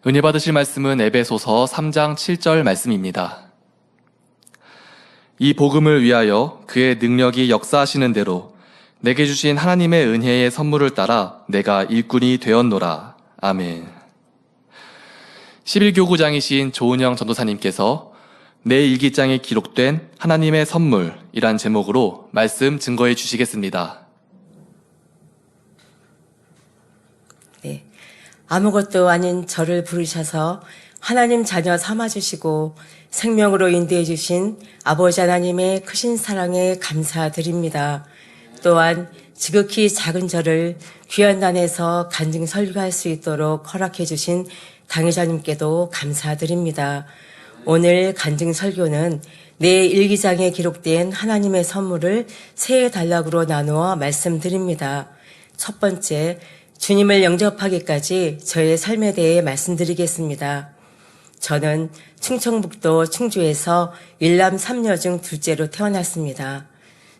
은혜 받으실 말씀은 에베소서 3장 7절 말씀입니다. 이 복음을 위하여 그의 능력이 역사하시는 대로 내게 주신 하나님의 은혜의 선물을 따라 내가 일꾼이 되었노라. 아멘. 11교구장이신 조은영 전도사님께서 내 일기장에 기록된 하나님의 선물이란 제목으로 말씀 증거해 주시겠습니다. 네, 아무것도 아닌 저를 부르셔서 하나님 자녀 삼아주시고 생명으로 인도해 주신 아버지 하나님의 크신 사랑에 감사드립니다. 또한 지극히 작은 저를 귀한 단에서 간증 설교할 수 있도록 허락해 주신 당회자님께도 감사드립니다. 오늘 간증 설교는 내 일기장에 기록된 하나님의 선물을 세 단락으로 나누어 말씀드립니다. 첫 번째, 주님을 영접하기까지 저의 삶에 대해 말씀드리겠습니다. 저는 충청북도 충주에서 일남 3녀 중 둘째로 태어났습니다.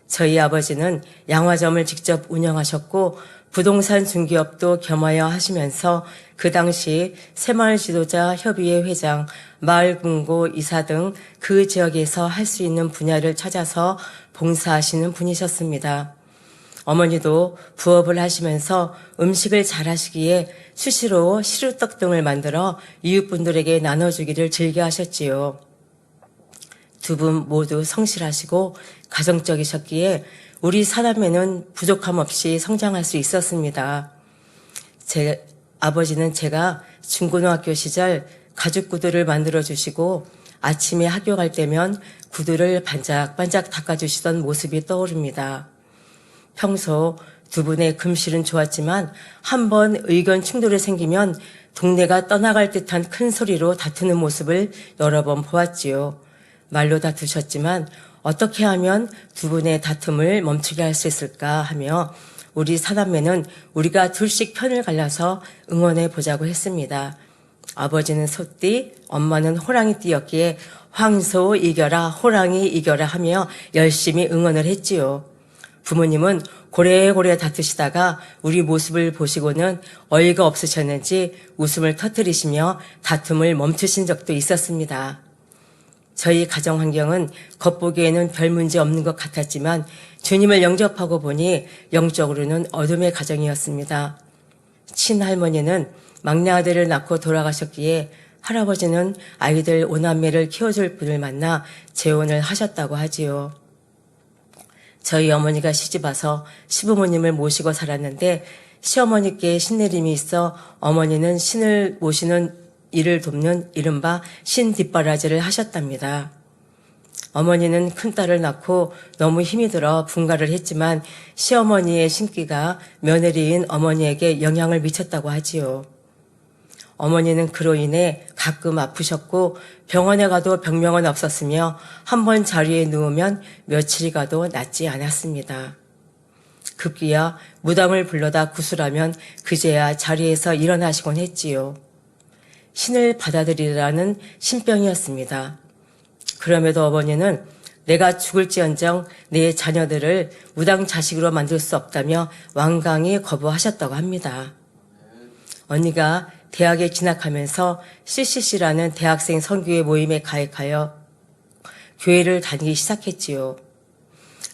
저희 아버지는 양화점을 직접 운영하셨고 부동산 중개업도 겸하여 하시면서 그 당시 새마을 지도자 협의회 회장, 마을금고 이사 등 그 지역에서 할 수 있는 분야를 찾아서 봉사하시는 분이셨습니다. 어머니도 부업을 하시면서 음식을 잘하시기에 수시로 시루떡 등을 만들어 이웃분들에게 나눠주기를 즐겨 하셨지요. 두 분 모두 성실하시고 가정적이셨기에 우리 사남매는 부족함 없이 성장할 수 있었습니다. 제 아버지는 제가 중고등학교 시절 가죽 구두를 만들어주시고 아침에 학교 갈 때면 구두를 반짝반짝 닦아주시던 모습이 떠오릅니다. 평소 두 분의 금실은 좋았지만 한번 의견 충돌이 생기면 동네가 떠나갈 듯한 큰 소리로 다투는 모습을 여러 번 보았지요. 말로 다투셨지만 어떻게 하면 두 분의 다툼을 멈추게 할 수 있을까 하며 우리 사남매는 우리가 둘씩 편을 갈라서 응원해 보자고 했습니다. 아버지는 소띠, 엄마는 호랑이띠였기에 황소 이겨라, 호랑이 이겨라 하며 열심히 응원을 했지요. 부모님은 고래고래 다투시다가 우리 모습을 보시고는 어이가 없으셨는지 웃음을 터뜨리시며 다툼을 멈추신 적도 있었습니다. 저희 가정 환경은 겉보기에는 별 문제 없는 것 같았지만 주님을 영접하고 보니 영적으로는 어둠의 가정이었습니다. 친할머니는 막내 아들을 낳고 돌아가셨기에 할아버지는 아이들 5남매를 키워줄 분을 만나 재혼을 하셨다고 하지요. 저희 어머니가 시집와서 시부모님을 모시고 살았는데 시어머니께 신내림이 있어 어머니는 신을 모시는 일을 돕는 이른바 신뒷바라지를 하셨답니다. 어머니는 큰딸을 낳고 너무 힘이 들어 분가를 했지만 시어머니의 신기가 며느리인 어머니에게 영향을 미쳤다고 하지요. 어머니는 그로 인해 가끔 아프셨고 병원에 가도 병명은 없었으며 한 번 자리에 누우면 며칠이 가도 낫지 않았습니다. 급기야 무당을 불러다 구술하면 그제야 자리에서 일어나시곤 했지요. 신을 받아들이라는 신병이었습니다. 그럼에도 어머니는 내가 죽을지언정 내 자녀들을 무당 자식으로 만들 수 없다며 완강히 거부하셨다고 합니다. 언니가 대학에 진학하면서 CCC라는 대학생 선교회 모임에 가입하여 교회를 다니기 시작했지요.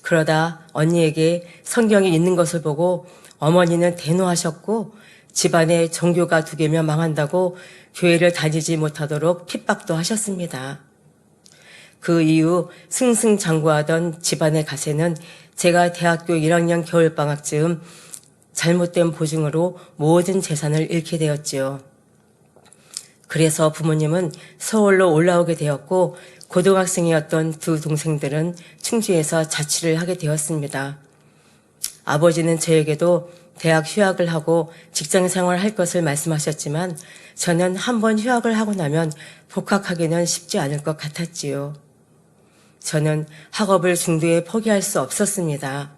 그러다 언니에게 성경이 있는 것을 보고 어머니는 대노하셨고 집안에 종교가 2개면 망한다고 교회를 다니지 못하도록 핍박도 하셨습니다. 그 이후 승승장구하던 집안의 가세는 제가 대학교 1학년 겨울방학쯤 잘못된 보증으로 모든 재산을 잃게 되었지요. 그래서 부모님은 서울로 올라오게 되었고 고등학생이었던 두 동생들은 충주에서 자취를 하게 되었습니다. 아버지는 저에게도 대학 휴학을 하고 직장 생활을 할 것을 말씀하셨지만 저는 한번 휴학을 하고 나면 복학하기는 쉽지 않을 것 같았지요. 저는 학업을 중도에 포기할 수 없었습니다.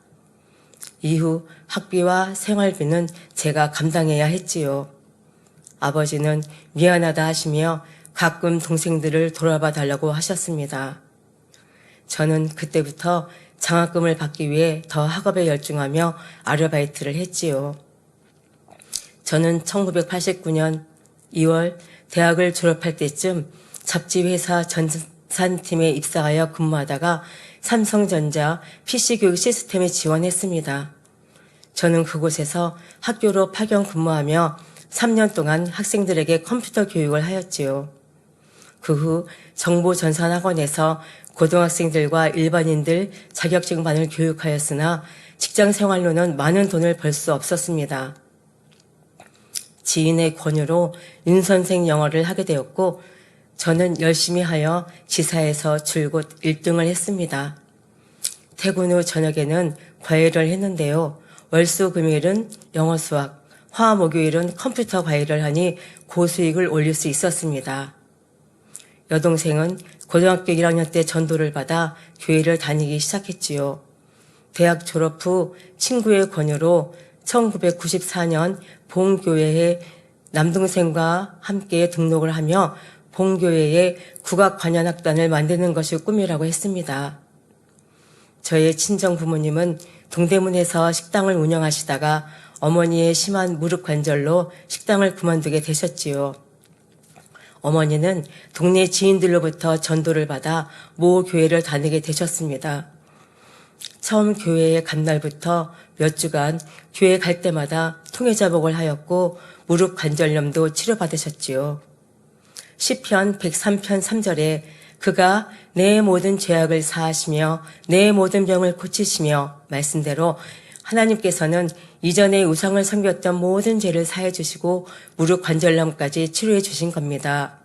이후 학비와 생활비는 제가 감당해야 했지요. 아버지는 미안하다 하시며 가끔 동생들을 돌아봐 달라고 하셨습니다. 저는 그때부터 장학금을 받기 위해 더 학업에 열중하며 아르바이트를 했지요. 저는 1989년 2월 대학을 졸업할 때쯤 잡지회사 전산팀에 입사하여 근무하다가 삼성전자 PC교육 시스템에 지원했습니다. 저는 그곳에서 학교로 파견 근무하며 3년 동안 학생들에게 컴퓨터 교육을 하였지요. 그 후 정보전산학원에서 고등학생들과 일반인들 자격증반을 교육하였으나 직장 생활로는 많은 돈을 벌 수 없었습니다. 지인의 권유로 윤선생 영어를 하게 되었고 저는 열심히 하여 지사에서 줄곧 1등을 했습니다. 퇴근 후 저녁에는 과외를 했는데요. 월수금요일은 영어 수학, 화목요일은 컴퓨터 과외를 하니 고수익을 올릴 수 있었습니다. 여동생은 고등학교 1학년 때 전도를 받아 교회를 다니기 시작했지요. 대학 졸업 후 친구의 권유로 1994년 봉교회에 남동생과 함께 등록을 하며 봉교회에 국악관현악단을 만드는 것이 꿈이라고 했습니다. 저의 친정 부모님은 동대문에서 식당을 운영하시다가 어머니의 심한 무릎 관절로 식당을 그만두게 되셨지요. 어머니는 동네 지인들로부터 전도를 받아 모 교회를 다니게 되셨습니다. 처음 교회에 간 날부터 몇 주간 교회 갈 때마다 통해자복을 하였고 무릎 관절염도 치료받으셨지요. 시편 103편 3절에 그가 내 모든 죄악을 사하시며 내 모든 병을 고치시며 말씀대로 하나님께서는 이전에 우상을 섬겼던 모든 죄를 사해 주시고 무릎 관절염까지 치료해 주신 겁니다.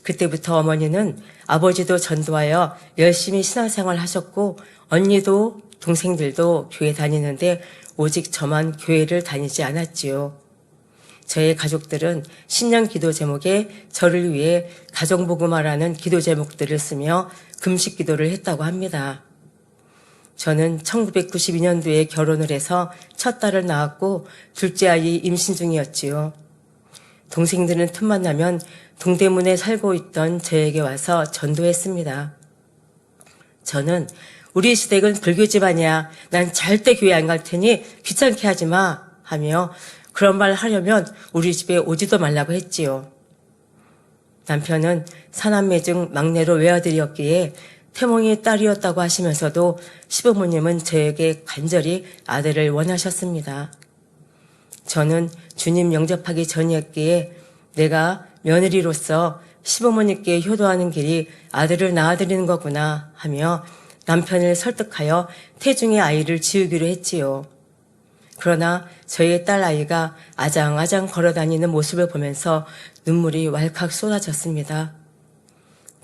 그때부터 어머니는 아버지도 전도하여 열심히 신앙생활 하셨고 언니도 동생들도 교회 다니는데 오직 저만 교회를 다니지 않았지요. 저의 가족들은 신년 기도 제목에 저를 위해 가정복음화라는 기도 제목들을 쓰며 금식 기도를 했다고 합니다. 저는 1992년도에 결혼을 해서 첫 딸을 낳았고 둘째 아이 임신 중이었지요. 동생들은 틈만 나면 동대문에 살고 있던 저에게 와서 전도했습니다. 저는 우리 시댁은 불교 집안이야. 난 절대 교회 안 갈 테니 귀찮게 하지 마 하며 그런 말 하려면 우리 집에 오지도 말라고 했지요. 남편은 사남매 중 막내로 외아들이었기에 태몽이 딸이었다고 하시면서도 시부모님은 저에게 간절히 아들을 원하셨습니다. 저는 주님 영접하기 전이었기에 내가 며느리로서 시부모님께 효도하는 길이 아들을 낳아드리는 거구나 하며 남편을 설득하여 태중의 아이를 지우기로 했지요. 그러나 저희 딸 아이가 아장아장 걸어다니는 모습을 보면서 눈물이 왈칵 쏟아졌습니다.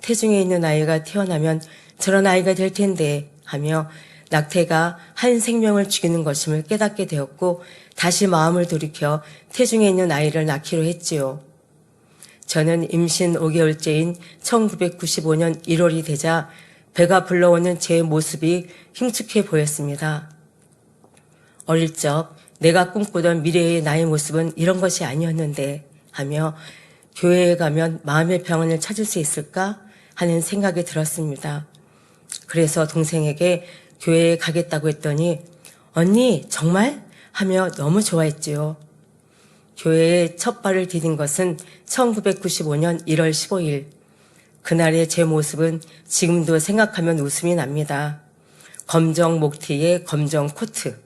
태중에 있는 아이가 태어나면 저런 아이가 될 텐데 하며 낙태가 한 생명을 죽이는 것임을 깨닫게 되었고 다시 마음을 돌이켜 태중에 있는 아이를 낳기로 했지요. 저는 임신 5개월째인 1995년 1월이 되자 배가 불러오는 제 모습이 흉측해 보였습니다. 어릴 적 내가 꿈꾸던 미래의 나의 모습은 이런 것이 아니었는데 하며 교회에 가면 마음의 평안을 찾을 수 있을까 하는 생각이 들었습니다. 그래서 동생에게 교회에 가겠다고 했더니 언니 정말? 하며 너무 좋아했지요. 교회에 첫 발을 디딘 것은 1995년 1월 15일. 그날의 제 모습은 지금도 생각하면 웃음이 납니다. 검정 목티에 검정 코트,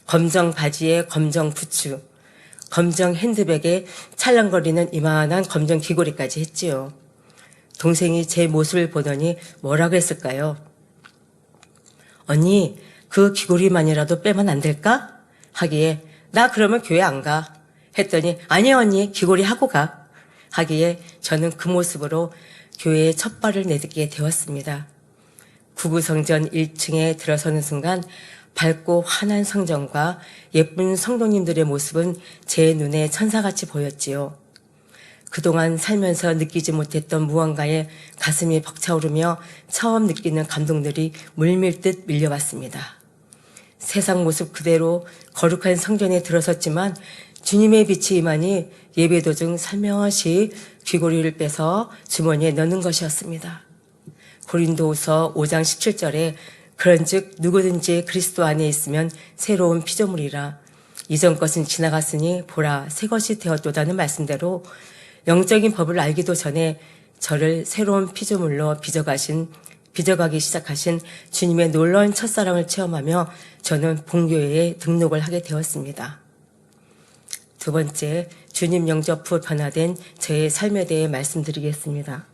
검정 바지에 검정 부츠, 검정 핸드백에 찰랑거리는 이만한 검정 귀걸이까지 했지요. 동생이 제 모습을 보더니 뭐라고 했을까요? 언니, 그 귀걸이만이라도 빼면 안 될까? 하기에 나 그러면 교회 안 가. 했더니 아니요 언니 귀걸이 하고 가. 하기에 저는 그 모습으로 교회에 첫 발을 내딛게 되었습니다. 구구성전 1층에 들어서는 순간 밝고 환한 성전과 예쁜 성도님들의 모습은 제 눈에 천사같이 보였지요. 그동안 살면서 느끼지 못했던 무언가에 가슴이 벅차오르며 처음 느끼는 감동들이 물밀듯 밀려왔습니다. 세상 모습 그대로 거룩한 성전에 들어섰지만 주님의 빛이 임하니 예배 도중 살며시 귀걸이를 빼서 주머니에 넣는 것이었습니다. 고린도후서 5장 17절에 그런즉 누구든지 그리스도 안에 있으면 새로운 피조물이라 이전 것은 지나갔으니 보라 새 것이 되었도다는 말씀대로 영적인 법을 알기도 전에 저를 새로운 피조물로 빚어가기 시작하신 주님의 놀라운 첫사랑을 체험하며 저는 본교회에 등록을 하게 되었습니다. 두 번째, 주님 영접 후 변화된 저의 삶에 대해 말씀드리겠습니다.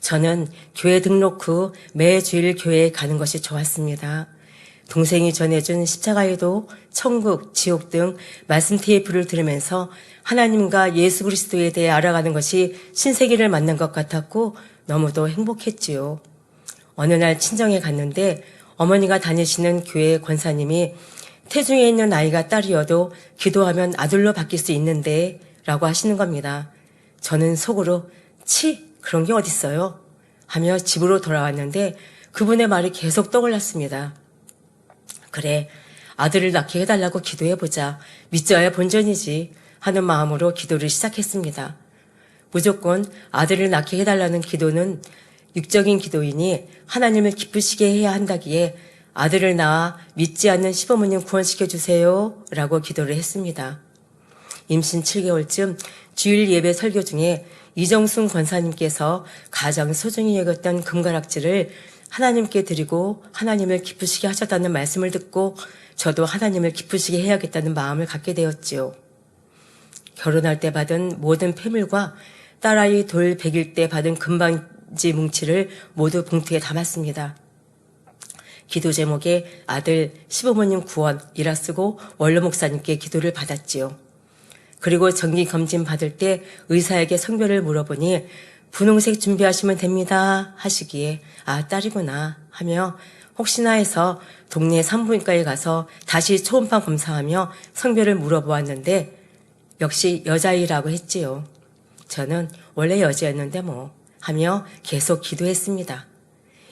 저는 교회 등록 후 매주일 교회에 가는 것이 좋았습니다. 동생이 전해준 십자가에도 천국, 지옥 등 말씀 테이프를 들으면서 하나님과 예수 그리스도에 대해 알아가는 것이 신세계를 만난 것 같았고 너무도 행복했지요. 어느 날 친정에 갔는데 어머니가 다니시는 교회 권사님이 태중에 있는 아이가 딸이어도 기도하면 아들로 바뀔 수 있는데 라고 하시는 겁니다. 저는 속으로 그런 게 어딨어요? 하며 집으로 돌아왔는데 그분의 말이 계속 떠올랐습니다. 그래, 아들을 낳게 해달라고 기도해보자. 믿져야 본전이지 하는 마음으로 기도를 시작했습니다. 무조건 아들을 낳게 해달라는 기도는 육적인 기도이니 하나님을 기쁘시게 해야 한다기에 아들을 낳아 믿지 않는 시부모님 구원시켜주세요 라고 기도를 했습니다. 임신 7개월쯤 주일 예배 설교 중에 이정순 권사님께서 가장 소중히 여겼던 금가락지를 하나님께 드리고 하나님을 기쁘시게 하셨다는 말씀을 듣고 저도 하나님을 기쁘시게 해야겠다는 마음을 갖게 되었지요. 결혼할 때 받은 모든 폐물과 딸아이 돌 100일 때 받은 금반지 뭉치를 모두 봉투에 담았습니다. 기도 제목에 아들 시부모님 구원이라 쓰고 원로 목사님께 기도를 받았지요. 그리고 정기 검진 받을 때 의사에게 성별을 물어보니 분홍색 준비하시면 됩니다 하시기에 딸이구나 하며 혹시나 해서 동네 산부인과에 가서 다시 초음파 검사하며 성별을 물어보았는데 역시 여자이라고 했지요. 저는 원래 여자였는데 하며 계속 기도했습니다.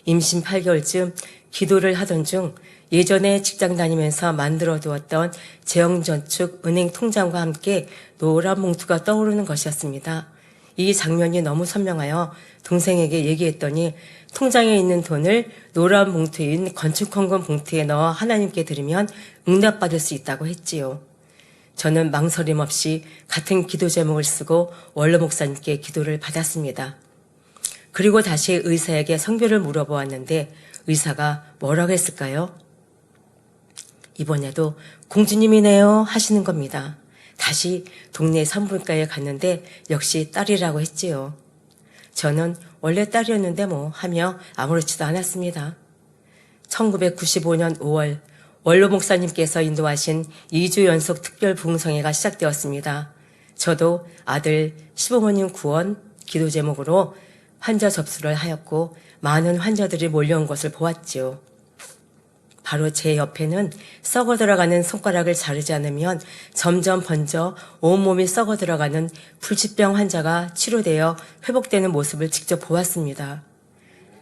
임신 8개월쯤 기도를 하던 중 예전에 직장 다니면서 만들어 두었던 재형저축 은행 통장과 함께 노란 봉투가 떠오르는 것이었습니다. 이 장면이 너무 선명하여 동생에게 얘기했더니 통장에 있는 돈을 노란 봉투인 건축헌금 봉투에 넣어 하나님께 드리면 응답받을 수 있다고 했지요. 저는 망설임 없이 같은 기도 제목을 쓰고 원로 목사님께 기도를 받았습니다. 그리고 다시 의사에게 성별을 물어보았는데 의사가 뭐라고 했을까요? 이번에도 공주님이네요 하시는 겁니다. 다시 동네 산부인과에 갔는데 역시 딸이라고 했지요. 저는 원래 딸이었는데 하며 아무렇지도 않았습니다. 1995년 5월 원로 목사님께서 인도하신 2주 연속 특별 부흥성회가 시작되었습니다. 저도 아들 시부모님 구원 기도 제목으로 환자 접수를 하였고 많은 환자들이 몰려온 것을 보았지요. 바로 제 옆에는 썩어 들어가는 손가락을 자르지 않으면 점점 번져 온몸이 썩어 들어가는 불치병 환자가 치료되어 회복되는 모습을 직접 보았습니다.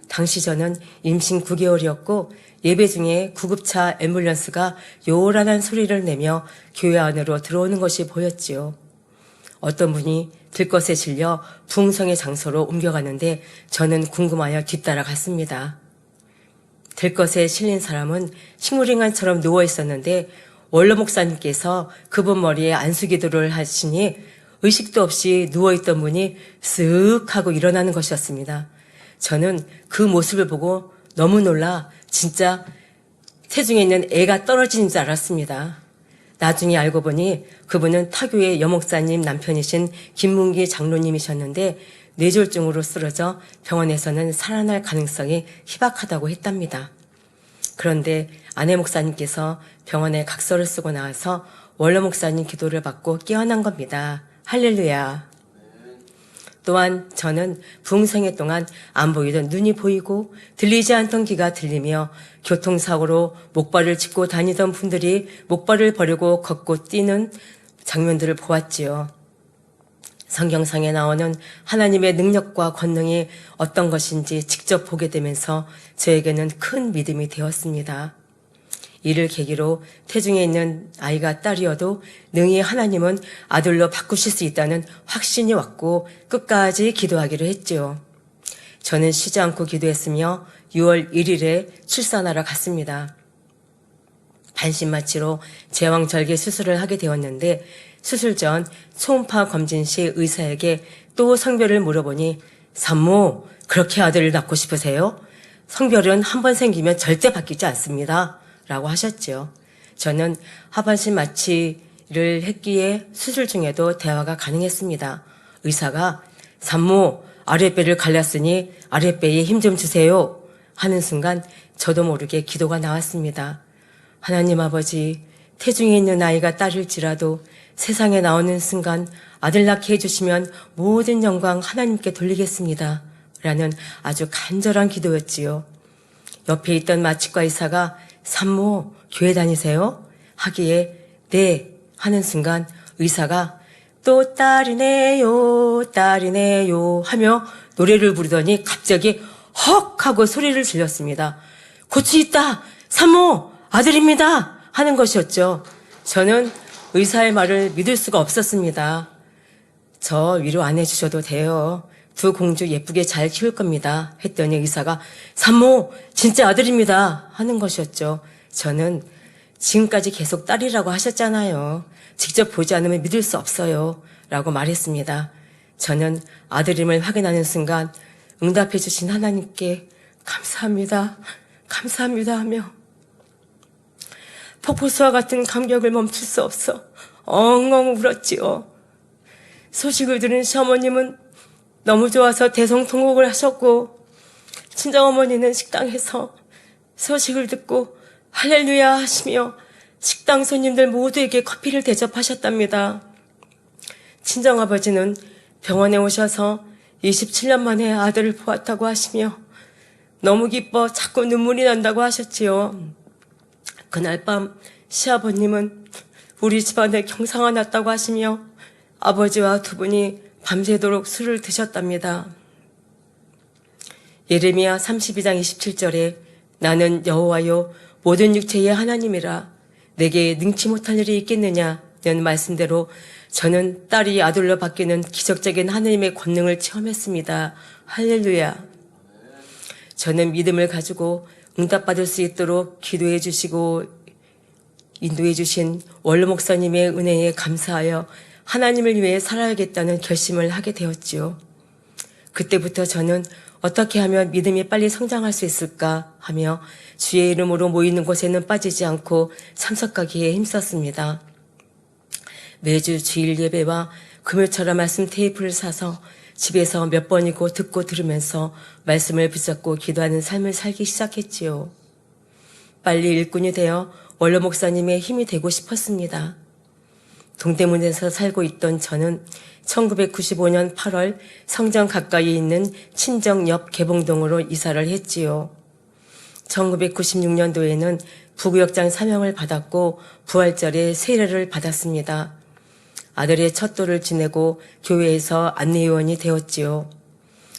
당시 저는 임신 9개월이었고 예배 중에 구급차 앰뷸런스가 요란한 소리를 내며 교회 안으로 들어오는 것이 보였지요. 어떤 분이 들것에 실려 부흥성의 장소로 옮겨가는데 저는 궁금하여 뒤따라 갔습니다. 들것에 실린 사람은 식물인간처럼 누워 있었는데 원로 목사님께서 그분 머리에 안수기도를 하시니 의식도 없이 누워있던 분이 쓱 하고 일어나는 것이었습니다. 저는 그 모습을 보고 너무 놀라 진짜 태중에 있는 애가 떨어지는 줄 알았습니다. 나중에 알고 보니 그분은 타교의 여목사님 남편이신 김문기 장로님이셨는데 뇌졸중으로 쓰러져 병원에서는 살아날 가능성이 희박하다고 했답니다. 그런데 아내 목사님께서 병원에 각서를 쓰고 나와서 원로 목사님 기도를 받고 깨어난 겁니다. 할렐루야. 또한 저는 부흥성회 동안 안 보이던 눈이 보이고 들리지 않던 귀가 들리며 교통사고로 목발을 짚고 다니던 분들이 목발을 버리고 걷고 뛰는 장면들을 보았지요. 성경상에 나오는 하나님의 능력과 권능이 어떤 것인지 직접 보게 되면서 저에게는 큰 믿음이 되었습니다. 이를 계기로 태중에 있는 아이가 딸이어도 능히 하나님은 아들로 바꾸실 수 있다는 확신이 왔고 끝까지 기도하기로 했지요. 저는 쉬지 않고 기도했으며 6월 1일에 출산하러 갔습니다. 반신마취로 제왕절개 수술을 하게 되었는데 수술 전 초음파 검진 시 의사에게 또 성별을 물어보니 산모, 그렇게 아들을 낳고 싶으세요? 성별은 한 번 생기면 절대 바뀌지 않습니다. 라고 하셨죠. 저는 하반신 마취를 했기에 수술 중에도 대화가 가능했습니다. 의사가 산모, 아랫배를 갈랐으니 아랫배에 힘 좀 주세요. 하는 순간 저도 모르게 기도가 나왔습니다. 하나님 아버지, 태중에 있는 아이가 딸일지라도 세상에 나오는 순간 아들 낳게 해주시면 모든 영광 하나님께 돌리겠습니다. 라는 아주 간절한 기도였지요. 옆에 있던 마취과 의사가 산모, 교회 다니세요? 하기에 네 하는 순간 의사가 또 딸이네요, 딸이네요 하며 노래를 부르더니 갑자기 헉 하고 소리를 질렀습니다. 고치 있다! 산모! 아들입니다! 하는 것이었죠. 저는 의사의 말을 믿을 수가 없었습니다. 저 위로 안 해주셔도 돼요. 두 공주 예쁘게 잘 키울 겁니다. 했더니 의사가 산모 진짜 아들입니다. 하는 것이었죠. 저는 지금까지 계속 딸이라고 하셨잖아요. 직접 보지 않으면 믿을 수 없어요. 라고 말했습니다. 저는 아들임을 확인하는 순간 응답해 주신 하나님께 감사합니다. 감사합니다 하며 폭포수와 같은 감격을 멈출 수 없어 엉엉 울었지요. 소식을 들은 시어머님은 너무 좋아서 대성통곡을 하셨고 친정어머니는 식당에서 소식을 듣고 할렐루야 하시며 식당 손님들 모두에게 커피를 대접하셨답니다. 친정아버지는 병원에 오셔서 27년 만에 아들을 보았다고 하시며 너무 기뻐 자꾸 눈물이 난다고 하셨지요. 그날 밤 시아버님은 우리 집안에 경사가 났다고 하시며 아버지와 두 분이 밤새도록 술을 드셨답니다. 예레미야 32장 27절에 나는 여호와요 모든 육체의 하나님이라 내게 능치 못할 일이 있겠느냐는 말씀대로 저는 딸이 아들로 바뀌는 기적적인 하나님의 권능을 체험했습니다. 할렐루야. 저는 믿음을 가지고 응답받을 수 있도록 기도해 주시고 인도해 주신 원로 목사님의 은혜에 감사하여 하나님을 위해 살아야겠다는 결심을 하게 되었지요. 그때부터 저는 어떻게 하면 믿음이 빨리 성장할 수 있을까 하며 주의 이름으로 모이는 곳에는 빠지지 않고 참석하기에 힘썼습니다. 매주 주일 예배와 금요철화 말씀 테이프를 사서 집에서 몇 번이고 듣고 들으면서 말씀을 붙잡고 기도하는 삶을 살기 시작했지요. 빨리 일꾼이 되어 원로 목사님의 힘이 되고 싶었습니다. 동대문에서 살고 있던 저는 1995년 8월 성전 가까이에 있는 친정 옆 개봉동으로 이사를 했지요. 1996년도에는 부구역장 사명을 받았고 부활절에 세례를 받았습니다. 아들의 첫 돌을 지내고 교회에서 안내요원이 되었지요.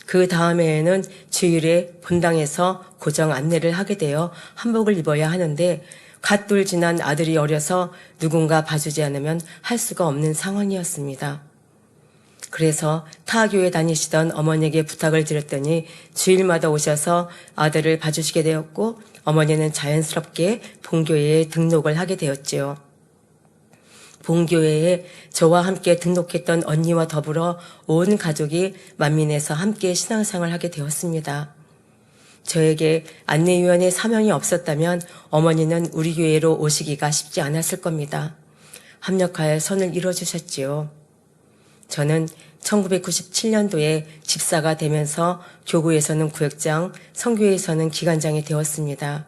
그 다음해에는 주일에 본당에서 고정 안내를 하게 되어 한복을 입어야 하는데 갓돌 지난 아들이 어려서 누군가 봐주지 않으면 할 수가 없는 상황이었습니다. 그래서 타교에 다니시던 어머니에게 부탁을 드렸더니 주일마다 오셔서 아들을 봐주시게 되었고 어머니는 자연스럽게 본교회에 등록을 하게 되었지요. 본교회에 저와 함께 등록했던 언니와 더불어 온 가족이 만민에서 함께 신앙생활을 하게 되었습니다. 저에게 안내위원의 사명이 없었다면 어머니는 우리 교회로 오시기가 쉽지 않았을 겁니다. 합력하여 선을 이뤄주셨지요. 저는 1997년도에 집사가 되면서 교구에서는 구역장, 성교에서는 기관장이 되었습니다.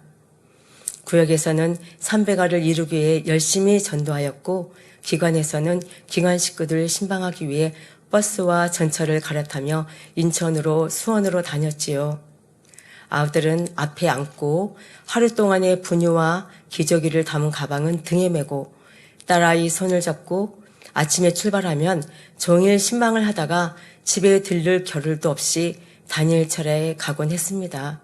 구역에서는 300아를 이루기 위해 열심히 전도하였고 기관에서는 기관 식구들 신방하기 위해 버스와 전철을 갈아타며 인천으로 수원으로 다녔지요. 아들은 앞에 앉고 하루 동안의 분유와 기저귀를 담은 가방은 등에 메고 딸아이 손을 잡고 아침에 출발하면 종일 신방을 하다가 집에 들를 겨를도 없이 단일철에 가곤 했습니다.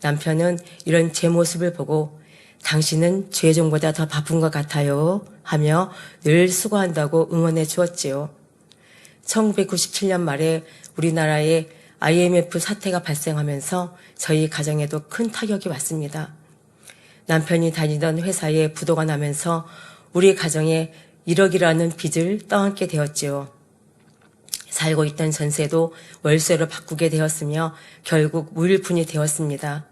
남편은 이런 제 모습을 보고 당신은 주혜종보다 더 바쁜 것 같아요 하며 늘 수고한다고 응원해 주었지요. 1997년 말에 우리나라에 IMF 사태가 발생하면서 저희 가정에도 큰 타격이 왔습니다. 남편이 다니던 회사에 부도가 나면서 우리 가정에 1억이라는 빚을 떠안게 되었지요. 살고 있던 전세도 월세로 바꾸게 되었으며 결국 무일푼이 되었습니다.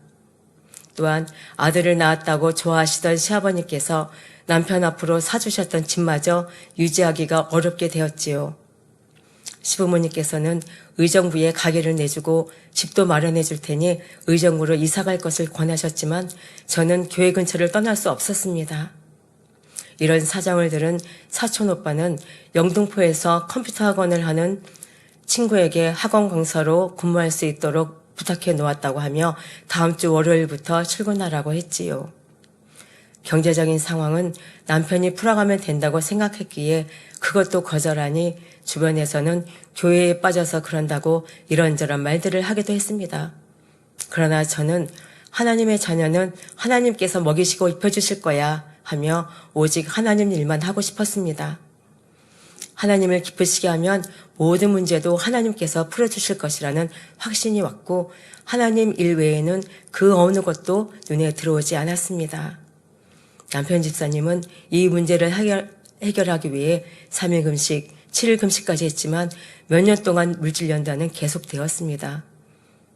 또한 아들을 낳았다고 좋아하시던 시아버님께서 남편 앞으로 사주셨던 집마저 유지하기가 어렵게 되었지요. 시부모님께서는 의정부에 가게를 내주고 집도 마련해 줄 테니 의정부로 이사갈 것을 권하셨지만 저는 교회 근처를 떠날 수 없었습니다. 이런 사정을 들은 사촌 오빠는 영등포에서 컴퓨터 학원을 하는 친구에게 학원 강사로 근무할 수 있도록 부탁해 놓았다고 하며 다음 주 월요일부터 출근하라고 했지요. 경제적인 상황은 남편이 풀어가면 된다고 생각했기에 그것도 거절하니 주변에서는 교회에 빠져서 그런다고 이런저런 말들을 하기도 했습니다. 그러나 저는 하나님의 자녀는 하나님께서 먹이시고 입혀주실 거야 하며 오직 하나님 일만 하고 싶었습니다. 하나님을 기쁘시게 하면 모든 문제도 하나님께서 풀어주실 것이라는 확신이 왔고 하나님 일 외에는 그 어느 것도 눈에 들어오지 않았습니다. 남편 집사님은 이 문제를 해결하기 위해 3일 금식, 7일 금식까지 했지만 몇 년 동안 물질 연단은 계속되었습니다.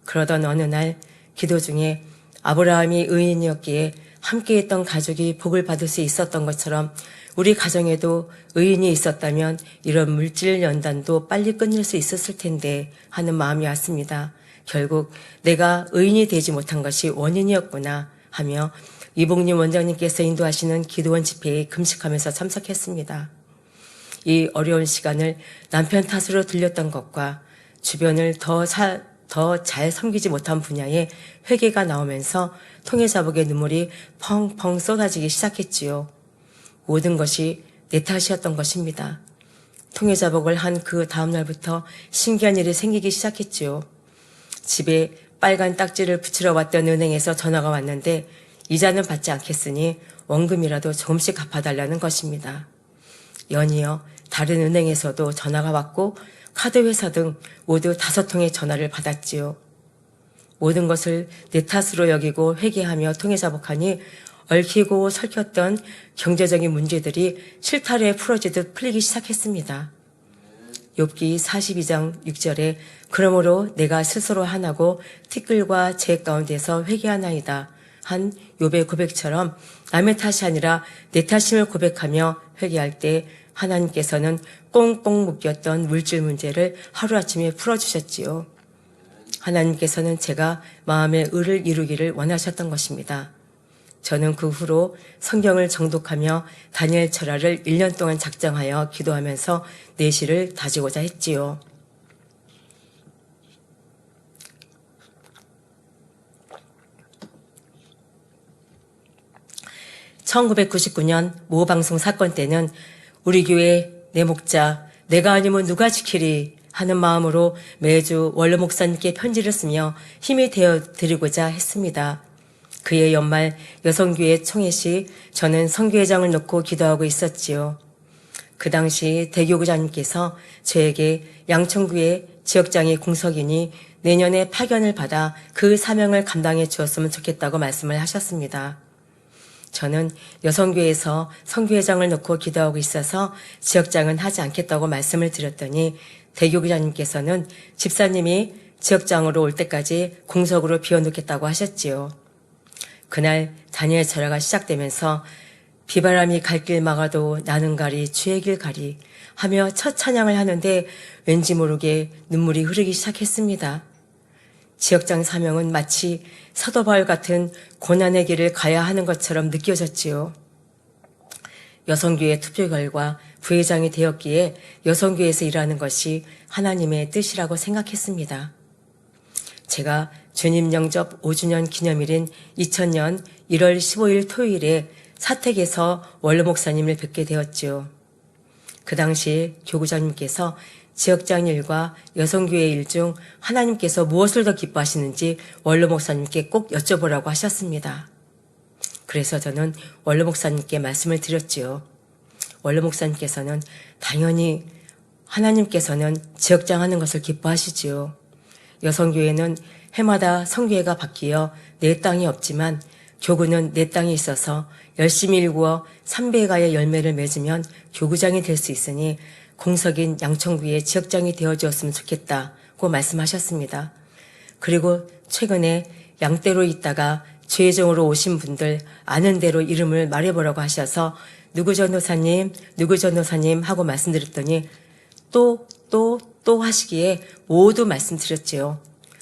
그러던 어느 날 기도 중에 아브라함이 의인이었기에 함께했던 가족이 복을 받을 수 있었던 것처럼 우리 가정에도 의인이 있었다면 이런 물질 연단도 빨리 끝낼 수 있었을 텐데 하는 마음이 왔습니다. 결국 내가 의인이 되지 못한 것이 원인이었구나 하며 이봉림 원장님께서 인도하시는 기도원 집회에 금식하면서 참석했습니다. 이 어려운 시간을 남편 탓으로 들렸던 것과 주변을 더 잘 섬기지 못한 분야에 회개가 나오면서 통해자복의 눈물이 펑펑 쏟아지기 시작했지요. 모든 것이 내 탓이었던 것입니다. 통해자복을 한 그 다음날부터 신기한 일이 생기기 시작했지요. 집에 빨간 딱지를 붙이러 왔던 은행에서 전화가 왔는데 이자는 받지 않겠으니 원금이라도 조금씩 갚아달라는 것입니다. 연이어 다른 은행에서도 전화가 왔고 카드회사 등 모두 5통의 전화를 받았지요. 모든 것을 내 탓으로 여기고 회개하며 통해자복하니 얽히고 설켰던 경제적인 문제들이 실타래에 풀어지듯 풀리기 시작했습니다. 욥기 42장 6절에 그러므로 내가 스스로 하나고 티끌과 재 가운데서 회개하나이다 한 욥의 고백처럼 남의 탓이 아니라 내 탓임을 고백하며 회개할 때 하나님께서는 꽁꽁 묶였던 물질 문제를 하루아침에 풀어주셨지요. 하나님께서는 제가 마음의 의를 이루기를 원하셨던 것입니다. 저는 그 후로 성경을 정독하며 다니엘 철학을 1년 동안 작정하여 기도하면서 내실을 다지고자 했지요. (1999년) 모 방송 사건 때는 우리 교회 내 목자 내가 아니면 누가 지키리 하는 마음으로 매주 원로 목사님께 편지를 쓰며 힘이 되어 드리고자 했습니다. 그해 연말 여성교회 총회 시 저는 성교회장을 놓고 기도하고 있었지요. 그 당시 대교구장님께서 저에게 양천구의 지역장이 공석이니 내년에 파견을 받아 그 사명을 감당해 주었으면 좋겠다고 말씀을 하셨습니다. 저는 여성교회에서 성교회장을 놓고 기도하고 있어서 지역장은 하지 않겠다고 말씀을 드렸더니 대교구장님께서는 집사님이 지역장으로 올 때까지 공석으로 비워놓겠다고 하셨지요. 그날 다니엘 절하가 시작되면서 비바람이 갈 길 막아도 나는 가리 주의 길 가리 하며 첫 찬양을 하는데 왠지 모르게 눈물이 흐르기 시작했습니다. 지역장 사명은 마치 사도 바울 같은 고난의 길을 가야 하는 것처럼 느껴졌지요. 여성교회 투표 결과 부회장이 되었기에 여성교회에서 일하는 것이 하나님의 뜻이라고 생각했습니다. 제가 주님 영접 5주년 기념일인 2000년 1월 15일 토요일에 사택에서 원로 목사님을 뵙게 되었지요. 그 당시 교구장님께서 지역장 일과 여성교회 일 중 하나님께서 무엇을 더 기뻐하시는지 원로 목사님께 꼭 여쭤보라고 하셨습니다. 그래서 저는 원로 목사님께 말씀을 드렸지요. 원로 목사님께서는 당연히 하나님께서는 지역장 하는 것을 기뻐하시지요. 여성교회는 해마다 성교회가 바뀌어 내 땅이 없지만 교구는 내 땅이 있어서 열심히 일구어 300가의 열매를 맺으면 교구장이 될 수 있으니 공석인 양천구의 지역장이 되어주었으면 좋겠다고 말씀하셨습니다. 그리고 최근에 양떼로 있다가 죄종으로 오신 분들 아는 대로 이름을 말해보라고 하셔서 누구 전도사님 하고 말씀드렸더니 또 하시기에 모두 말씀드렸지요.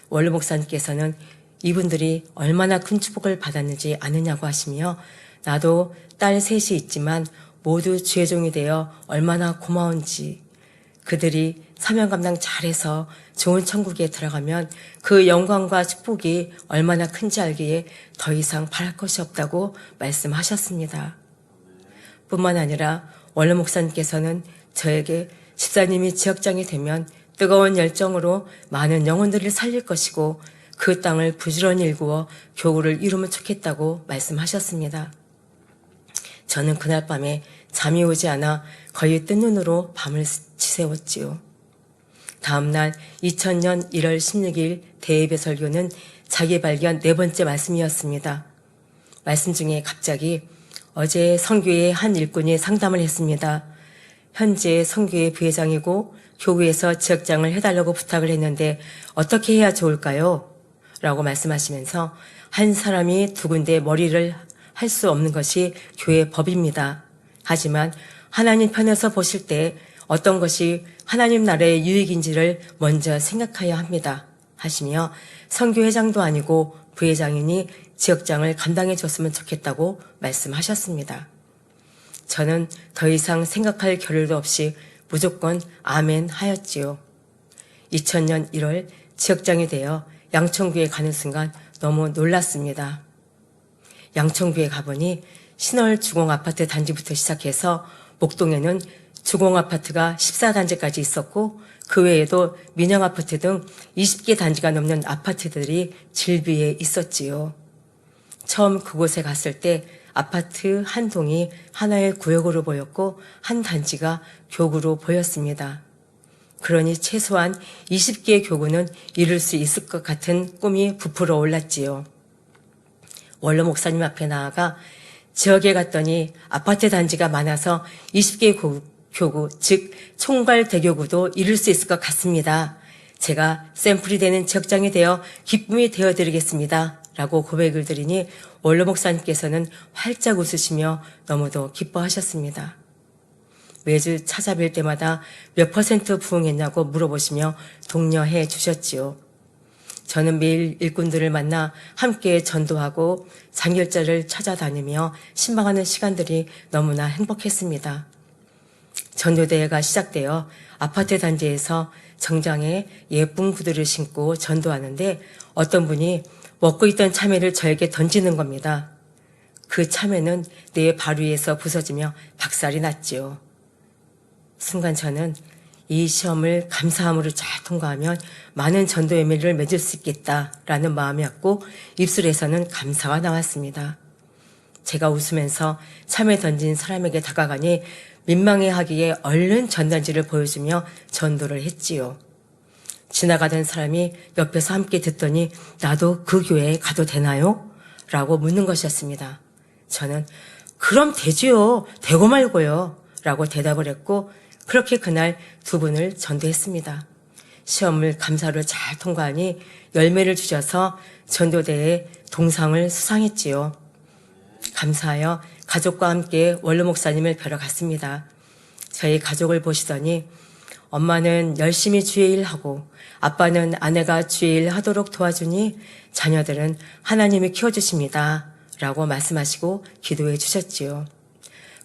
원로 목사님께서는 이분들이 얼마나 큰 축복을 받았는지 아느냐고 하시며 나도 딸 셋이 있지만 모두 죄종이 되어 얼마나 고마운지 그들이 사명 감당 잘해서 좋은 천국에 들어가면 그 영광과 축복이 얼마나 큰지 알기에 더 이상 바랄 것이 없다고 말씀하셨습니다. 뿐만 아니라 원로 목사님께서는 저에게 집사님이 지역장이 되면 뜨거운 열정으로 많은 영혼들을 살릴 것이고 그 땅을 부지런히 일구어 교구를 이루면 좋겠다고 말씀하셨습니다. 저는 그날 밤에 잠이 오지 않아 거의 뜬 눈으로 밤을 지새웠지요. 다음날 2000년 1월 16일 대예배 설교는 자기 발견 4번째 말씀이었습니다. 말씀 중에 갑자기 어제 성교회 한 일꾼이 상담을 했습니다. 현재 성교회 부회장이고 교구에서 지역장을 해달라고 부탁을 했는데 어떻게 해야 좋을까요? 라고 말씀하시면서 한 사람이 두 군데 머리를 할 수 없는 것이 교회 법입니다. 하지만 하나님 편에서 보실 때 어떤 것이 하나님 나라의 유익인지를 먼저 생각해야 합니다. 하시며 선교회장도 아니고 부회장이니 지역장을 감당해 줬으면 좋겠다고 말씀하셨습니다. 저는 더 이상 생각할 겨를도 없이 무조건 아멘 하였지요. 2000년 1월 지역장이 되어 양천구에 가는 순간 너무 놀랐습니다. 양천구에 가보니 신월 주공아파트 단지부터 시작해서 목동에는 주공아파트가 14단지까지 있었고 그 외에도 민영아파트 등 20개 단지가 넘는 아파트들이 질비해 있었지요. 처음 그곳에 갔을 때 아파트 한 동이 하나의 구역으로 보였고 한 단지가 교구로 보였습니다. 그러니 최소한 20개의 교구는 이룰 수 있을 것 같은 꿈이 부풀어 올랐지요. 원로 목사님 앞에 나아가 지역에 갔더니 아파트 단지가 많아서 20개 교구, 즉 총괄 대교구도 이룰 수 있을 것 같습니다. 제가 샘플이 되는 지역장이 되어 기쁨이 되어드리겠습니다. 라고 고백을 드리니 원로 목사님께서는 활짝 웃으시며 너무도 기뻐하셨습니다. 매주 찾아뵐 때마다 몇 % 부응했냐고 물어보시며 독려해 주셨지요. 저는 매일 일꾼들을 만나 함께 전도하고 장결자를 찾아다니며 신방하는 시간들이 너무나 행복했습니다. 전도대회가 시작되어 아파트 단지에서 정장에 예쁜 구두를 신고 전도하는데 어떤 분이 먹고 있던 참외를 저에게 던지는 겁니다. 그 참외는 내 발 위에서 부서지며 박살이 났지요. 순간 저는 이 시험을 감사함으로 잘 통과하면 많은 전도 열매를 맺을 수 있겠다라는 마음이었고 입술에서는 감사가 나왔습니다. 제가 웃으면서 참외 던진 사람에게 다가가니 민망해하기에 얼른 전단지를 보여주며 전도를 했지요. 지나가던 사람이 옆에서 함께 듣더니 나도 그 교회에 가도 되나요? 라고 묻는 것이었습니다. 저는 그럼 되지요. 되고 말고요. 라고 대답을 했고 그렇게 그날 두 분을 전도했습니다. 시험을 감사로 잘 통과하니 열매를 주셔서 전도대회 동상을 수상했지요. 감사하여 가족과 함께 원로 목사님을 뵈러 갔습니다. 저희 가족을 보시더니 엄마는 열심히 주의 일하고 아빠는 아내가 주의 일 하도록 도와주니 자녀들은 하나님이 키워주십니다. 라고 말씀하시고 기도해 주셨지요.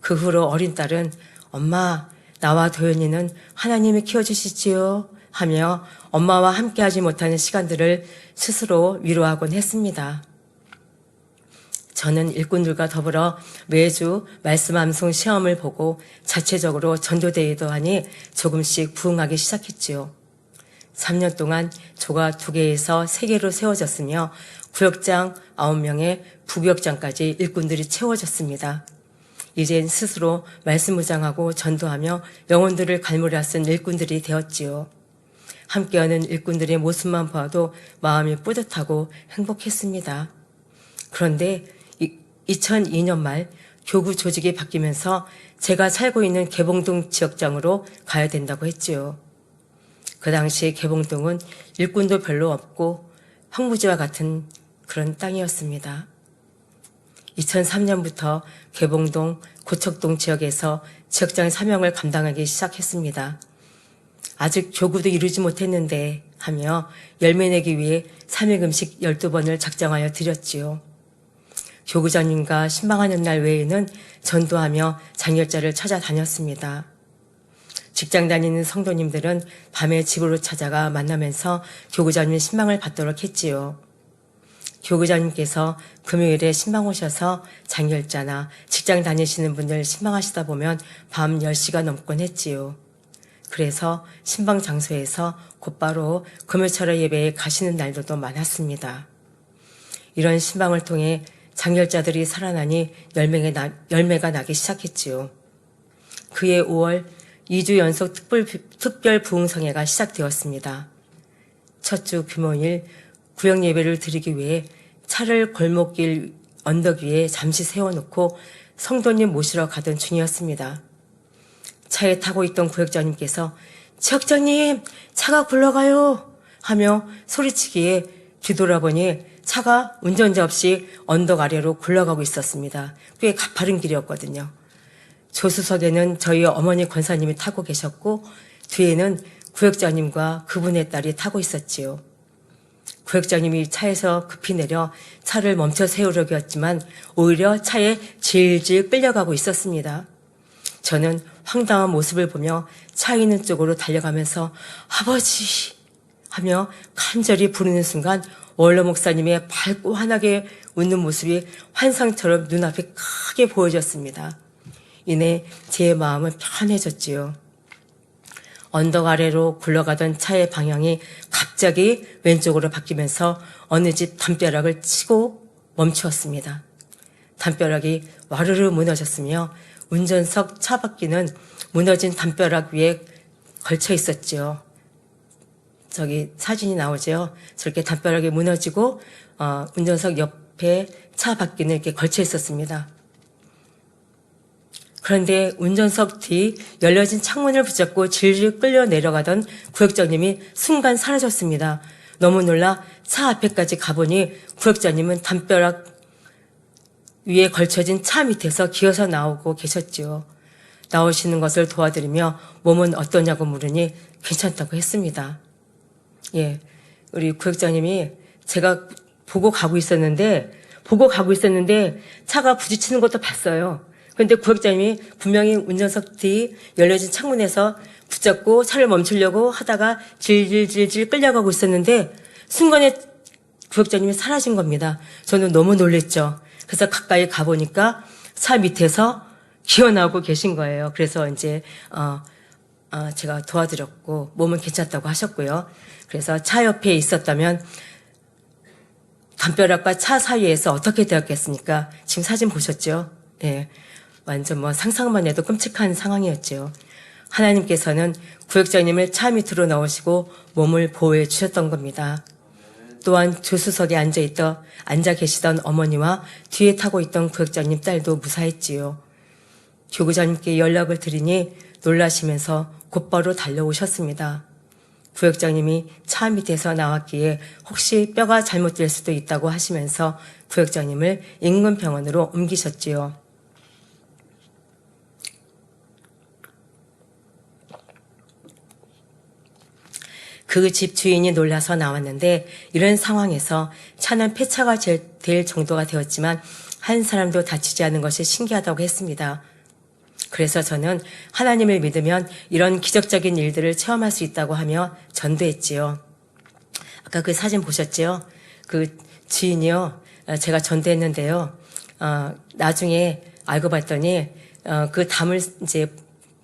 그 후로 어린 딸은 엄마, 나와 도연이는 하나님이 키워주시지요 하며 엄마와 함께하지 못하는 시간들을 스스로 위로하곤 했습니다. 저는 일꾼들과 더불어 매주 말씀 암송 시험을 보고 자체적으로 전도대회도 하니 조금씩 부응하기 시작했지요. 3년 동안 조가 2개에서 3개로 세워졌으며 구역장 9명에 부구역장까지 일꾼들이 채워졌습니다. 이젠 스스로 말씀 무장하고 전도하며 영혼들을 갈무리하 쓴 일꾼들이 되었지요. 함께하는 일꾼들의 모습만 봐도 마음이 뿌듯하고 행복했습니다. 그런데 2002년 말 교구 조직이 바뀌면서 제가 살고 있는 개봉동 지역장으로 가야 된다고 했지요. 그 당시 개봉동은 일꾼도 별로 없고 황무지와 같은 그런 땅이었습니다. 2003년부터 개봉동, 고척동 지역에서 지역장 사명을 감당하기 시작했습니다. 아직 교구도 이루지 못했는데 하며 열매 내기 위해 삼일금식 12번을 작정하여 드렸지요. 교구장님과 신방하는 날 외에는 전도하며 장렬자를 찾아다녔습니다. 직장 다니는 성도님들은 밤에 집으로 찾아가 만나면서 교구장님 신방을 받도록 했지요. 교구장님께서 금요일에 신방 오셔서 장렬자나 직장 다니시는 분들 신방하시다 보면 밤 10시가 넘곤 했지요. 그래서 신방 장소에서 곧바로 금요철야 예배에 가시는 날도 많았습니다. 이런 신방을 통해 장렬자들이 살아나니 열매가 나기 시작했지요. 그해 5월 2주 연속 특별 부흥성회가 시작되었습니다. 첫 주 금요일 구역 예배를 드리기 위해 차를 골목길 언덕 위에 잠시 세워놓고 성도님 모시러 가던 중이었습니다. 차에 타고 있던 구역장님께서 지역장님 차가 굴러가요 하며 소리치기에 뒤돌아보니 차가 운전자 없이 언덕 아래로 굴러가고 있었습니다. 꽤 가파른 길이었거든요. 조수석에는 저희 어머니 권사님이 타고 계셨고 뒤에는 구역장님과 그분의 딸이 타고 있었지요. 구역장님이 차에서 급히 내려 차를 멈춰 세우려고 했지만 오히려 차에 질질 끌려가고 있었습니다. 저는 황당한 모습을 보며 차 있는 쪽으로 달려가면서 아버지 하며 간절히 부르는 순간 원로 목사님의 밝고 환하게 웃는 모습이 환상처럼 눈앞에 크게 보여졌습니다. 이내 제 마음은 편해졌지요. 언덕 아래로 굴러가던 차의 방향이 갑자기 왼쪽으로 바뀌면서 어느 집 담벼락을 치고 멈추었습니다. 담벼락이 와르르 무너졌으며 운전석 차 바퀴는 무너진 담벼락 위에 걸쳐 있었지요. 저기 사진이 나오죠. 저렇게 담벼락이 무너지고 운전석 옆에 차 바퀴는 이렇게 걸쳐 있었습니다. 그런데 운전석 뒤 열려진 창문을 붙잡고 질질 끌려 내려가던 구역장님이 순간 사라졌습니다. 너무 놀라 차 앞에까지 가보니 구역장님은 담벼락 위에 걸쳐진 차 밑에서 기어서 나오고 계셨지요. 나오시는 것을 도와드리며 몸은 어떠냐고 물으니 괜찮다고 했습니다. 예, 우리 구역장님이 제가 보고 가고 있었는데 차가 부딪히는 것도 봤어요. 그런데 구역장님이 분명히 운전석 뒤 열려진 창문에서 붙잡고 차를 멈추려고 하다가 질질질질 끌려가고 있었는데 순간에 구역장님이 사라진 겁니다. 저는 너무 놀랬죠. 그래서 가까이 가보니까 차 밑에서 기어나오고 계신 거예요. 그래서 이제 제가 도와드렸고 몸은 괜찮다고 하셨고요. 그래서 차 옆에 있었다면 담벼락과 차 사이에서 어떻게 되었겠습니까? 지금 사진 보셨죠? 네. 완전 상상만 해도 끔찍한 상황이었죠. 하나님께서는 구역장님을 차 밑으로 넣으시고 몸을 보호해 주셨던 겁니다. 또한 조수석에 앉아 계시던 어머니와 뒤에 타고 있던 구역장님 딸도 무사했지요. 교구장님께 연락을 드리니 놀라시면서 곧바로 달려오셨습니다. 구역장님이 차 밑에서 나왔기에 혹시 뼈가 잘못될 수도 있다고 하시면서 구역장님을 인근 병원으로 옮기셨지요. 그 집 주인이 놀라서 나왔는데 이런 상황에서 차는 폐차가 될 정도가 되었지만 한 사람도 다치지 않은 것이 신기하다고 했습니다. 그래서 저는 하나님을 믿으면 이런 기적적인 일들을 체험할 수 있다고 하며 전도했지요. 아까 그 사진 보셨죠? 그 주인이요. 제가 전도했는데요. 나중에 알고 봤더니 그 담을 이제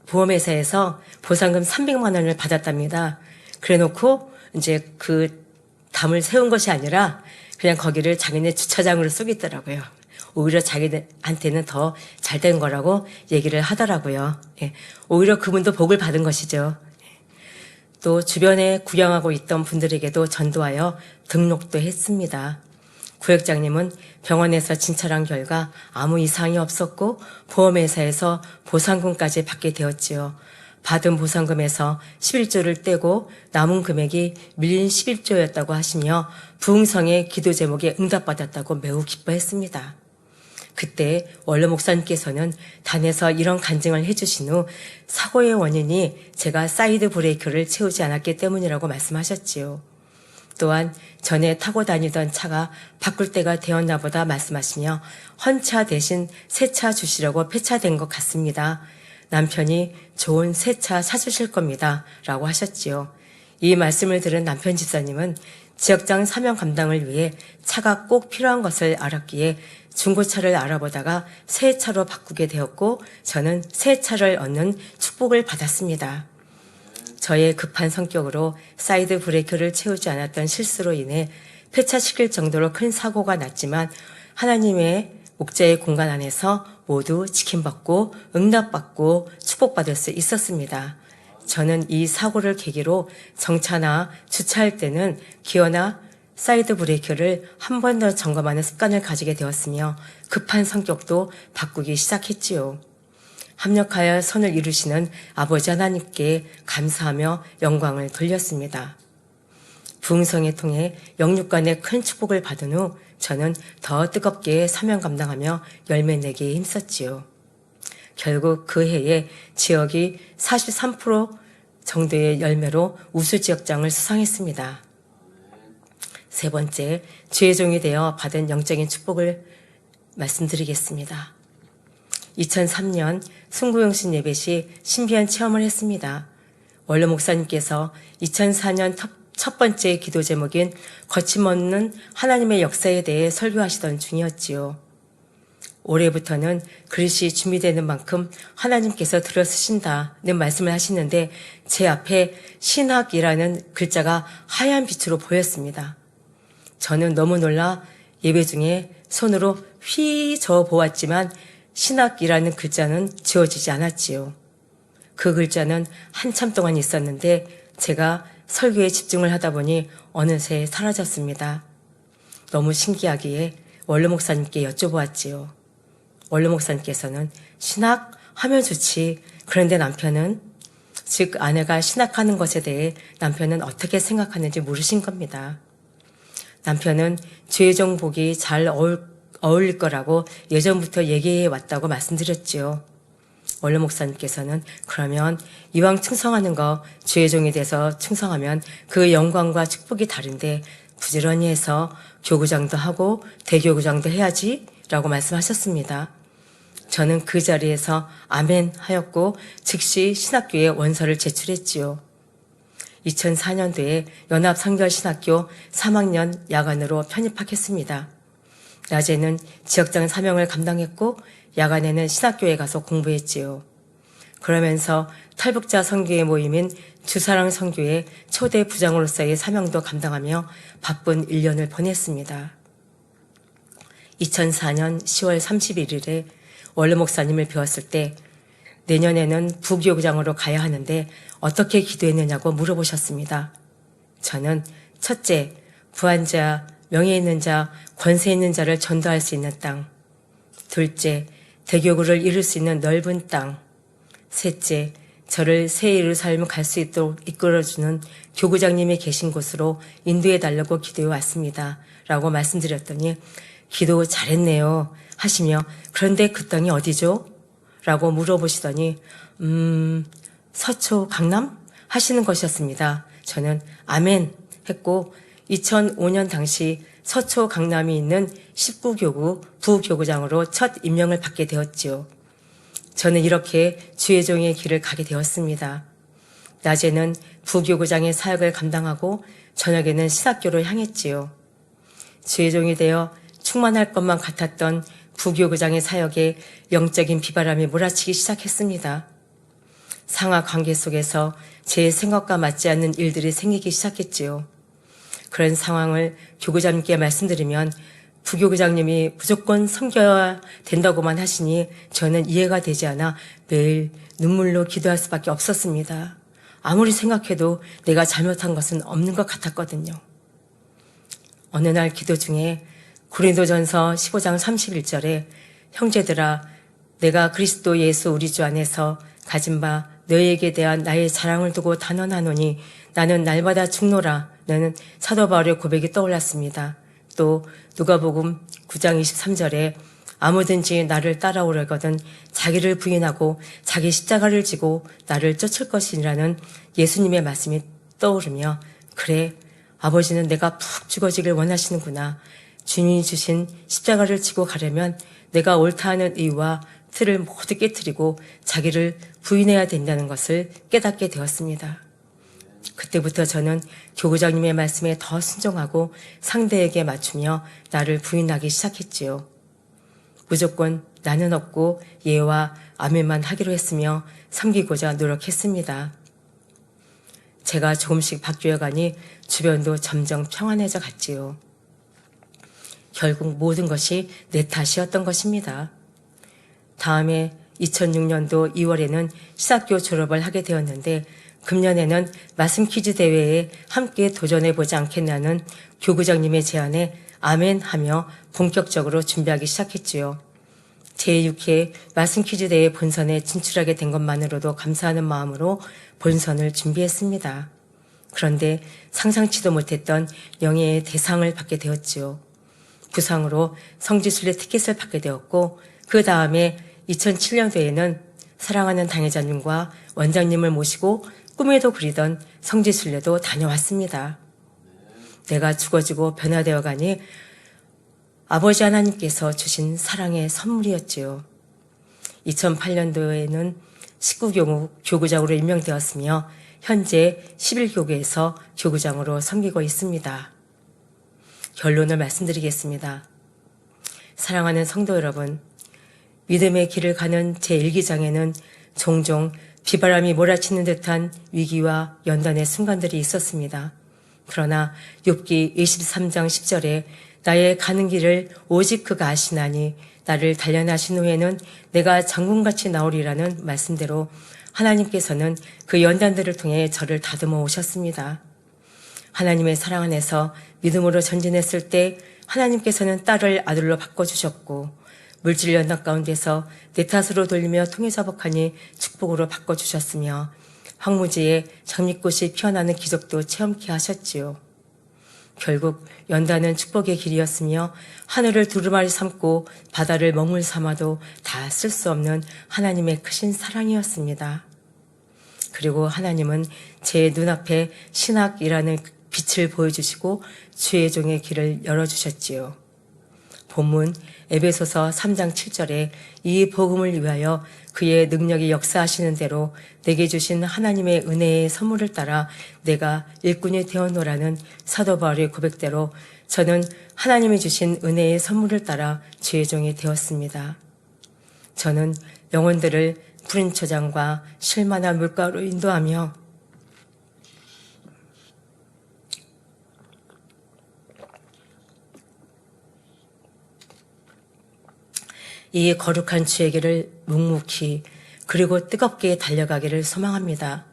보험회사에서 보상금 300만 원을 받았답니다. 그래놓고 이제 그 담을 세운 것이 아니라 그냥 거기를 자기네 주차장으로 쓰겠더라고요. 오히려 자기한테는 더 잘 된 거라고 얘기를 하더라고요. 예. 오히려 그분도 복을 받은 것이죠. 또 주변에 구경하고 있던 분들에게도 전도하여 등록도 했습니다. 구역장님은 병원에서 진찰한 결과 아무 이상이 없었고 보험회사에서 보상금까지 받게 되었지요. 받은 보상금에서 11조를 떼고 남은 금액이 밀린 11조였다고 하시며 부흥성의 기도 제목에 응답받았다고 매우 기뻐했습니다. 그때 원로 목사님께서는 단에서 이런 간증을 해주신 후 사고의 원인이 제가 사이드 브레이크를 채우지 않았기 때문이라고 말씀하셨지요. 또한 전에 타고 다니던 차가 바꿀 때가 되었나 보다 말씀하시며 헌차 대신 새 차 주시려고 폐차된 것 같습니다. 남편이 좋은 새 차 사주실 겁니다. 라고 하셨지요. 이 말씀을 들은 남편 집사님은 지역장 사명 감당을 위해 차가 꼭 필요한 것을 알았기에 중고차를 알아보다가 새 차로 바꾸게 되었고 저는 새 차를 얻는 축복을 받았습니다. 저의 급한 성격으로 사이드 브레이크를 채우지 않았던 실수로 인해 폐차시킬 정도로 큰 사고가 났지만 하나님의 목자의 공간 안에서 모두 지킴받고 응답받고 축복받을 수 있었습니다. 저는 이 사고를 계기로 정차나 주차할 때는 기어나 사이드 브레이크를 한 번 더 점검하는 습관을 가지게 되었으며 급한 성격도 바꾸기 시작했지요. 합력하여 선을 이루시는 아버지 하나님께 감사하며 영광을 돌렸습니다. 부흥성에 통해 영육간의 큰 축복을 받은 후 저는 더 뜨겁게 사명 감당하며 열매 내기에 힘썼지요. 결국 그 해에 지역이 43% 정도의 열매로 우수지역장을 수상했습니다. 세 번째, 주의 종이 되어 받은 영적인 축복을 말씀드리겠습니다. 2003년 순구용신 예배 시 신비한 체험을 했습니다. 원로 목사님께서 2004년 첫 번째 기도 제목인 거침없는 하나님의 역사에 대해 설교하시던 중이었지요. 올해부터는 그릇이 준비되는 만큼 하나님께서 들어쓰신다는 말씀을 하시는데 제 앞에 신학이라는 글자가 하얀 빛으로 보였습니다. 저는 너무 놀라 예배 중에 손으로 휘 저어 보았지만 신학이라는 글자는 지워지지 않았지요. 그 글자는 한참 동안 있었는데 제가 설교에 집중을 하다 보니 어느새 사라졌습니다. 너무 신기하기에 원로 목사님께 여쭤보았지요. 원로 목사님께서는 신학 하면 좋지. 그런데 남편은, 즉 아내가 신학하는 것에 대해 남편은 어떻게 생각하는지 물으신 겁니다. 남편은 주의 종 복이 잘 어울릴 거라고 예전부터 얘기해 왔다고 말씀드렸지요. 원로 목사님께서는 그러면 이왕 충성하는 거 주의 종이 돼서 충성하면 그 영광과 축복이 다른데 부지런히 해서 교구장도 하고 대교구장도 해야지 라고 말씀하셨습니다. 저는 그 자리에서 아멘 하였고 즉시 신학교에 원서를 제출했지요. 2004년도에 연합성결신학교 3학년 야간으로 편입학했습니다. 낮에는 지역장 사명을 감당했고 야간에는 신학교에 가서 공부했지요. 그러면서 탈북자 선교회 모임인 주사랑 선교회 초대 부장으로서의 사명도 감당하며 바쁜 1년을 보냈습니다. 2004년 10월 31일에 원로 목사님을 뵈었을 때 내년에는 부교구장으로 가야 하는데 어떻게 기도했느냐고 물어보셨습니다. 저는 첫째, 부한 자, 명예 있는 자, 권세 있는 자를 전도할 수 있는 땅. 둘째, 대교구를 이룰 수 있는 넓은 땅. 셋째, 저를 새 예루살렘 갈 수 있도록 이끌어주는 교구장님이 계신 곳으로 인도해 달라고 기도해 왔습니다. 라고 말씀드렸더니 기도 잘했네요 하시며 그런데 그 땅이 어디죠? 라고 물어보시더니 서초 강남? 하시는 것이었습니다. 저는 아멘 했고 2005년 당시 서초 강남이 있는 19교구 부교구장으로 첫 임명을 받게 되었지요. 저는 이렇게 주의 종의 길을 가게 되었습니다. 낮에는 부교구장의 사역을 감당하고 저녁에는 신학교로 향했지요. 주의 종이 되어 충만할 것만 같았던 부교구장의 사역에 영적인 비바람이 몰아치기 시작했습니다. 상하 관계 속에서 제 생각과 맞지 않는 일들이 생기기 시작했지요. 그런 상황을 교구장님께 말씀드리면 부교구장님이 무조건 섬겨야 된다고만 하시니 저는 이해가 되지 않아 매일 눈물로 기도할 수밖에 없었습니다. 아무리 생각해도 내가 잘못한 것은 없는 것 같았거든요. 어느 날 기도 중에 고린도전서 15장 31절에 형제들아 내가 그리스도 예수 우리 주 안에서 가진 바 너희에게 대한 나의 자랑을 두고 단언하노니 나는 날마다 죽노라는 사도 바울의 고백이 떠올랐습니다. 또 누가복음 9장 23절에 아무든지 나를 따라오려거든 자기를 부인하고 자기 십자가를 지고 나를 쫓을 것이라는 예수님의 말씀이 떠오르며 그래 아버지는 내가 푹 죽어지길 원하시는구나. 주님이 주신 십자가를 지고 가려면 내가 옳다 하는 의와 틀을 모두 깨트리고 자기를 부인해야 된다는 것을 깨닫게 되었습니다. 그때부터 저는 교구장님의 말씀에 더 순종하고 상대에게 맞추며 나를 부인하기 시작했지요. 무조건 나는 없고 예와 아멘만 하기로 했으며 섬기고자 노력했습니다. 제가 조금씩 바뀌어 가니 주변도 점점 평안해져 갔지요. 결국 모든 것이 내 탓이었던 것입니다. 다음에 2006년도 2월에는 시학교 졸업을 하게 되었는데 금년에는 말씀 퀴즈 대회에 함께 도전해보지 않겠냐는 교구장님의 제안에 아멘하며 본격적으로 준비하기 시작했지요. 제6회 말씀 퀴즈 대회 본선에 진출하게 된 것만으로도 감사하는 마음으로 본선을 준비했습니다. 그런데 상상치도 못했던 영예의 대상을 받게 되었지요. 부상으로 성지순례 티켓을 받게 되었고 그 다음에 2007년도에는 사랑하는 당회자님과 원장님을 모시고 꿈에도 그리던 성지순례도 다녀왔습니다. 내가 죽어지고 변화되어 가니 아버지 하나님께서 주신 사랑의 선물이었지요. 2008년도에는 19교구 교구장으로 임명되었으며 현재 11교구에서 교구장으로 섬기고 있습니다. 결론을 말씀드리겠습니다. 사랑하는 성도 여러분, 믿음의 길을 가는 제1기장에는 종종 비바람이 몰아치는 듯한 위기와 연단의 순간들이 있었습니다. 그러나 욥기 23장 10절에 나의 가는 길을 오직 그가 아시나니 나를 단련하신 후에는 내가 장군같이 나오리라는 말씀대로 하나님께서는 그 연단들을 통해 저를 다듬어 오셨습니다. 하나님의 사랑 안에서 믿음으로 전진했을 때 하나님께서는 딸을 아들로 바꿔주셨고 물질 연단 가운데서 내 탓으로 돌리며 통해사복하니 축복으로 바꿔주셨으며 황무지에 장미꽃이 피어나는 기적도 체험케 하셨지요. 결국 연단은 축복의 길이었으며 하늘을 두루마리 삼고 바다를 먹물 삼아도 다 쓸 수 없는 하나님의 크신 사랑이었습니다. 그리고 하나님은 제 눈앞에 신학이라는 빛을 보여주시고 주의 종의 길을 열어주셨지요. 본문 에베소서 3장 7절에 이 복음을 위하여 그의 능력이 역사하시는 대로 내게 주신 하나님의 은혜의 선물을 따라 내가 일꾼이 되었노라는 사도 바울의 고백대로 저는 하나님이 주신 은혜의 선물을 따라 주의 종이 되었습니다. 저는 영혼들을 푸른 초장과 쉴만한 물가로 인도하며 이 거룩한 주의 길을 묵묵히 그리고 뜨겁게 달려가기를 소망합니다.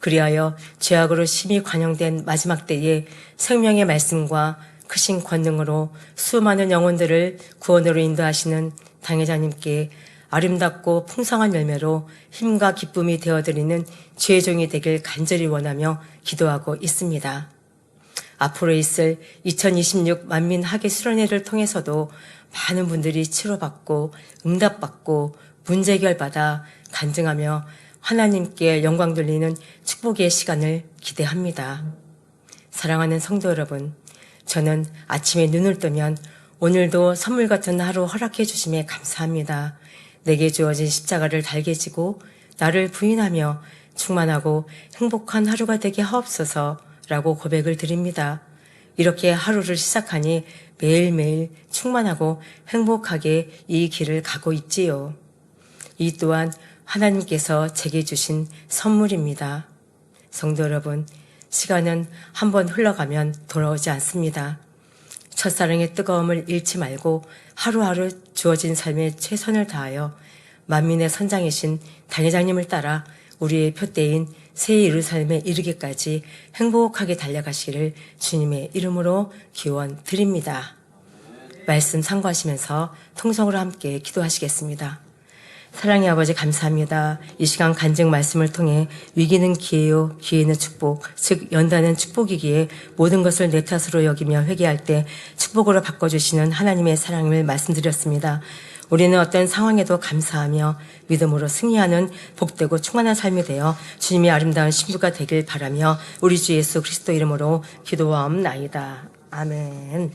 그리하여 죄악으로 심히 관영된 마지막 때에 생명의 말씀과 크신 권능으로 수많은 영혼들을 구원으로 인도하시는 당회자님께 아름답고 풍성한 열매로 힘과 기쁨이 되어드리는 주의 종이 되길 간절히 원하며 기도하고 있습니다. 앞으로 있을 2026 만민 학예 수련회를 통해서도 많은 분들이 치료받고 응답받고 문제 해결받아 간증하며 하나님께 영광 돌리는 축복의 시간을 기대합니다. 사랑하는 성도 여러분, 저는 아침에 눈을 뜨면 오늘도 선물 같은 하루 허락해 주심에 감사합니다. 내게 주어진 십자가를 달게 지고 나를 부인하며 충만하고 행복한 하루가 되게 하옵소서라고 고백을 드립니다. 이렇게 하루를 시작하니 매일매일 충만하고 행복하게 이 길을 가고 있지요. 이 또한 하나님께서 제게 주신 선물입니다. 성도 여러분, 시간은 한번 흘러가면 돌아오지 않습니다. 첫사랑의 뜨거움을 잃지 말고 하루하루 주어진 삶에 최선을 다하여 만민의 선장이신 당회장님을 따라 우리의 표대인 새 예루살렘에 이르기까지 행복하게 달려가시기를 주님의 이름으로 기원 드립니다. 말씀 참고하시면서 통성으로 함께 기도하시겠습니다. 사랑의 아버지 감사합니다. 이 시간 간증 말씀을 통해 위기는 기회요, 기회는 축복, 즉 연단은 축복이기에 모든 것을 내 탓으로 여기며 회개할 때 축복으로 바꿔주시는 하나님의 사랑을 말씀드렸습니다. 우리는 어떤 상황에도 감사하며 믿음으로 승리하는 복되고 충만한 삶이 되어 주님의 아름다운 신부가 되길 바라며 우리 주 예수 그리스도 이름으로 기도하옵나이다. 아멘.